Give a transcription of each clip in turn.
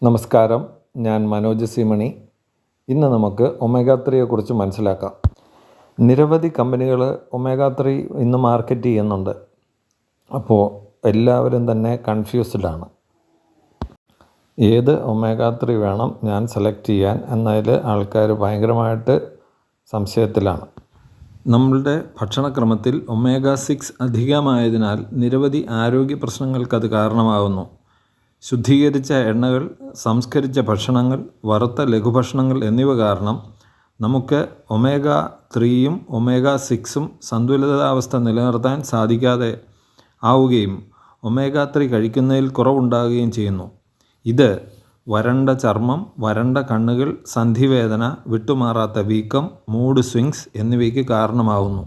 നമസ്കാരം, ഞാൻ മനോജ് സി മണി. ഇന്ന് നമുക്ക് ഒമേഗ 3 കുറിച്ച് മനസ്സിലാക്കാം. നിരവധി കമ്പനികൾ ഒമേഗ 3 ഇന്ന് മാർക്കറ്റ് ചെയ്യുന്നുണ്ട്. അപ്പോൾ എല്ലാവരും തന്നെ കൺഫ്യൂസ്ഡാണ്. ഏത് ഒമേഗ 3 വേണം ഞാൻ സെലക്ട് ചെയ്യാൻ എന്നതിൽ ആൾക്കാർ ഭയങ്കരമായിട്ട് സംശയത്തിലാണ്. നമ്മളുടെ ഭക്ഷണക്രമത്തിൽ ഒമേഗ 6 അധികമായതിനാൽ നിരവധി ആരോഗ്യ പ്രശ്നങ്ങൾക്കത് കാരണമാകുന്നു. ശുദ്ധീകരിച്ച എണ്ണകൾ, സംസ്കരിച്ച ഭക്ഷണങ്ങൾ, വറുത്ത ലഘുഭക്ഷണങ്ങൾ എന്നിവ കാരണം നമുക്ക് ഒമേഗ 3യും ഒമേഗ 6ഉം സന്തുലിതാവസ്ഥ നിലനിർത്താൻ സാധിക്കാതെ ആവുകയും ഒമേഗ 3 കഴിക്കുന്നതിൽ കുറവുണ്ടാകുകയും ചെയ്യുന്നു. ഇത് വരണ്ട ചർമ്മം, വരണ്ട കണ്ണുകൾ, സന്ധിവേദന, വിട്ടുമാറാത്ത വീക്കം, മൂഡ് സ്വിങ്സ് എന്നിവയ്ക്ക് കാരണമാകുന്നു.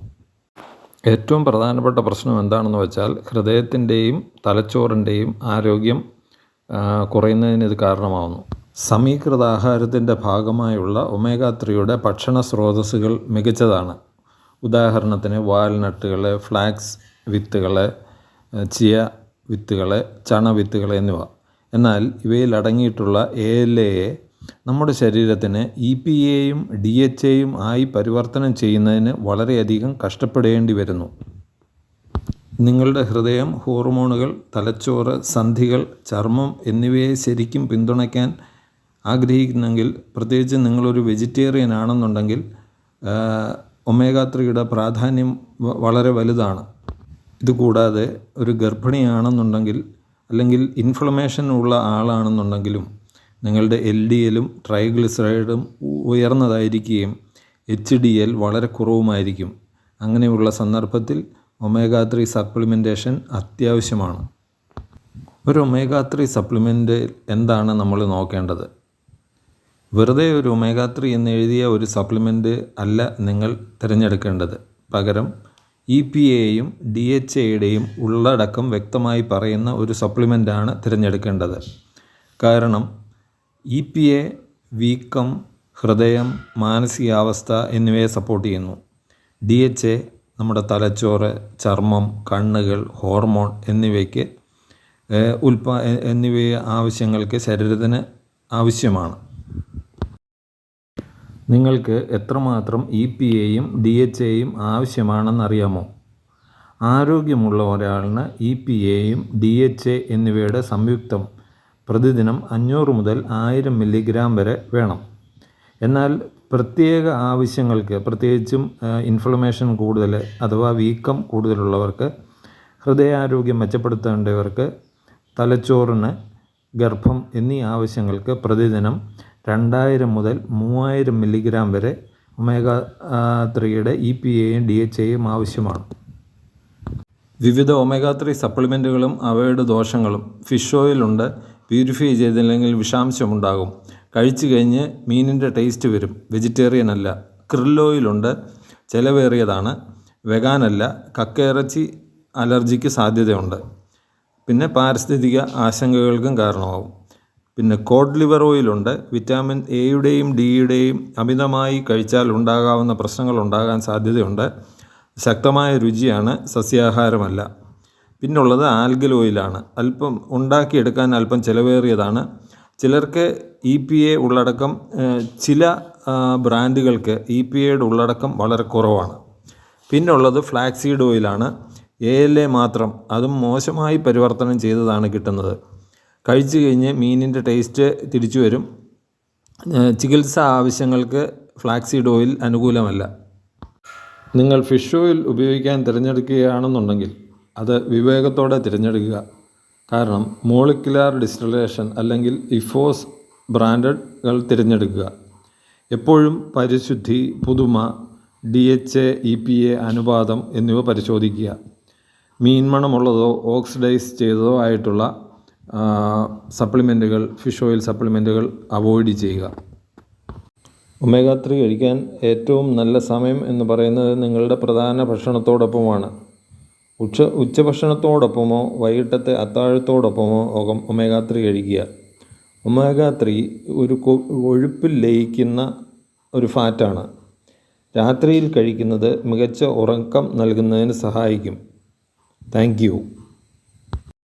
ഏറ്റവും പ്രധാനപ്പെട്ട പ്രശ്നം എന്താണെന്ന് വെച്ചാൽ ഹൃദയത്തിൻ്റെയും തലച്ചോറിൻ്റെയും ആരോഗ്യം കുറയുന്നതിന് ഇത് കാരണമാകുന്നു. സമീകൃത ആഹാരത്തിൻ്റെ ഭാഗമായുള്ള ഒമേഗ 3യുടെ ഭക്ഷണ സ്രോതസ്സുകൾ മികച്ചതാണ്. ഉദാഹരണത്തിന് വാൽനട്ടുകൾ, ഫ്ലാക്സ് വിത്തുകൾ, ചിയ വിത്തുകൾ, ചണവിത്തുകൾ എന്നിവ. എന്നാൽ ഇവയിൽ അടങ്ങിയിട്ടുള്ള ALA നമ്മുടെ ശരീരത്തിന് EPAയും DHAയും ആയി പരിവർത്തനം ചെയ്യുന്നതിന് വളരെയധികം കഷ്ടപ്പെടേണ്ടി വരുന്നു. നിങ്ങളുടെ ഹൃദയം, ഹോർമോണുകൾ, തലച്ചോറ്, സന്ധികൾ, ചർമ്മം എന്നിവയെ ശരിക്കും പിന്തുണയ്ക്കാൻ ആഗ്രഹിക്കുന്നെങ്കിൽ, പ്രത്യേകിച്ച് നിങ്ങളൊരു വെജിറ്റേറിയൻ ആണെന്നുണ്ടെങ്കിൽ ഒമേഗ 3യുടെ പ്രാധാന്യം വളരെ വലുതാണ്. ഇതുകൂടാതെ ഒരു ഗർഭിണിയാണെന്നുണ്ടെങ്കിൽ അല്ലെങ്കിൽ ഇൻഫ്ലമേഷൻ ഉള്ള ആളാണെന്നുണ്ടെങ്കിലും നിങ്ങളുടെ LDLും ട്രൈഗ്ലിസറൈഡും ഉയർന്നതായിരിക്കുകയും HDL വളരെ കുറവുമായിരിക്കും. അങ്ങനെയുള്ള സന്ദർഭത്തിൽ ഒമേഗ 3 സപ്ലിമെൻറ്റേഷൻ അത്യാവശ്യമാണ്. ഒരു ഒമേഗ 3 സപ്ലിമെൻ്റ് എന്താണ് നമ്മൾ നോക്കേണ്ടത്? വെറുതെ ഒരു ഒമേഗ 3 എന്ന് എഴുതിയ ഒരു സപ്ലിമെൻ്റ് അല്ല നിങ്ങൾ തിരഞ്ഞെടുക്കേണ്ടത്. പകരം EPAയും DHAയുടെയും ഉള്ളടക്കം വ്യക്തമായി പറയുന്ന ഒരു സപ്ലിമെൻ്റാണ് തിരഞ്ഞെടുക്കേണ്ടത്. കാരണം EPA വീക്കം, ഹൃദയം, മാനസികാവസ്ഥ എന്നിവയെ സപ്പോർട്ട് ചെയ്യുന്നു. DHA നമ്മുടെ തലച്ചോറ്, ചർമ്മം, കണ്ണുകൾ, ഹോർമോൺ എന്നിവയ്ക്ക് ആവശ്യങ്ങൾക്ക് ശരീരത്തിന് ആവശ്യമാണ്. നിങ്ങൾക്ക് എത്രമാത്രം EPAയും DHAയും ആവശ്യമാണെന്നറിയാമോ? ആരോഗ്യമുള്ള ഒരാളിന് EPAയും DHA എന്നിവയുടെ സംയുക്തം പ്രതിദിനം 500 മുതൽ 1000 മില്ലിഗ്രാം വരെ വേണം. എന്നാൽ പ്രത്യേക ആവശ്യങ്ങൾക്ക്, പ്രത്യേകിച്ചും ഇൻഫ്ലമേഷൻ കൂടുതൽ അഥവാ വീക്കം കൂടുതലുള്ളവർക്ക്, ഹൃദയാരോഗ്യം മെച്ചപ്പെടുത്തേണ്ടവർക്ക്, തലച്ചോറിന്, ഗർഭം എന്നീ ആവശ്യങ്ങൾക്ക് പ്രതിദിനം 2000 മുതൽ 3000 മില്ലിഗ്രാം വരെ ഒമേഗ 3യുടെ EPAയും DHAയും ആവശ്യമാണ്. വിവിധ ഒമേഗ 3 സപ്ലിമെൻറ്റുകളും അവയുടെ ദോഷങ്ങളും. ഫിഷ് ഓയിലുണ്ട്. പ്യൂരിഫൈ ചെയ്തില്ലെങ്കിൽ വിഷാംശമുണ്ടാകും. കഴിച്ചു കഴിഞ്ഞ് മീനിൻ്റെ ടേസ്റ്റ് വരും. വെജിറ്റേറിയൻ അല്ല. ക്രിൽ ഓയിലുണ്ട്. ചിലവേറിയതാണ്. വെഗാനല്ല. കക്കയിറച്ചി അലർജിക്ക് സാധ്യതയുണ്ട്. പിന്നെ പാരിസ്ഥിതിക ആശങ്കകൾക്കും കാരണമാകും. പിന്നെ കോഡ് ലിവർ ഓയിലുണ്ട്. വിറ്റാമിൻ Aയുടെയും Dയുടെയും അമിതമായി കഴിച്ചാൽ ഉണ്ടാകാവുന്ന പ്രശ്നങ്ങൾ ഉണ്ടാകാൻ സാധ്യതയുണ്ട്. ശക്തമായ രുചിയാണ്. സസ്യാഹാരമല്ല. പിന്നുള്ളത് ആൽഗൽ ഓയിലാണ്. ഉണ്ടാക്കിയെടുക്കാൻ അല്പം ചിലവേറിയതാണ്. ചിലർക്ക് EPA ഉള്ളടക്കം, ചില ബ്രാൻഡുകൾക്ക് EPAയുടെ ഉള്ളടക്കം വളരെ കുറവാണ്. പിന്നുള്ളത് ഫ്ലാക്സീഡ് ഓയിലാണ്. ALA മാത്രം, അതും മോശമായി പരിവർത്തനം ചെയ്തതാണ് കിട്ടുന്നത്. കഴിച്ചു കഴിഞ്ഞ് മീനിൻ്റെ ടേസ്റ്റ് തിരിച്ചു വരും. ചികിത്സാ ആവശ്യങ്ങൾക്ക് ഫ്ലാക്സീഡ് ഓയിൽ അനുകൂലമല്ല. നിങ്ങൾ ഫിഷ് ഓയിൽ ഉപയോഗിക്കാൻ തിരഞ്ഞെടുക്കുകയാണെന്നുണ്ടെങ്കിൽ അത് വിവേകത്തോടെ തിരഞ്ഞെടുക്കുക. കാരണം മോളിക്കുലാർ ഡിസ്റ്റിലേഷൻ അല്ലെങ്കിൽ IFOS ബ്രാൻഡുകൾ തിരഞ്ഞെടുക്കുക. എപ്പോഴും പരിശുദ്ധി, പുതുമ, DHA EPA അനുപാതം എന്നിവ പരിശോധിക്കുക. മീൻമണമുള്ളതോ ഓക്സിഡൈസ് ചെയ്തതോ ആയിട്ടുള്ള സപ്ലിമെൻറ്റുകൾ, ഫിഷ് ഓയിൽ സപ്ലിമെൻറ്റുകൾ അവോയ്ഡ് ചെയ്യുക. ഒമേഗ 3 കഴിക്കാൻ ഏറ്റവും നല്ല സമയം എന്ന് പറയുന്നത് നിങ്ങളുടെ പ്രധാന ഭക്ഷണത്തോടൊപ്പമാണ്. ഉച്ചഭക്ഷണത്തോടൊപ്പമോ വൈകിട്ടത്തെ അത്താഴത്തോടൊപ്പമോ ഒമേഗ 3 കഴിക്കുക. ഒമേഗ 3 ഒരു കൊഴുപ്പിൽ ലയിക്കുന്ന ഒരു ഫാറ്റാണ്. രാത്രിയിൽ കഴിക്കുന്നത് മികച്ച ഉറക്കം നൽകുന്നതിന് സഹായിക്കും. Thank you.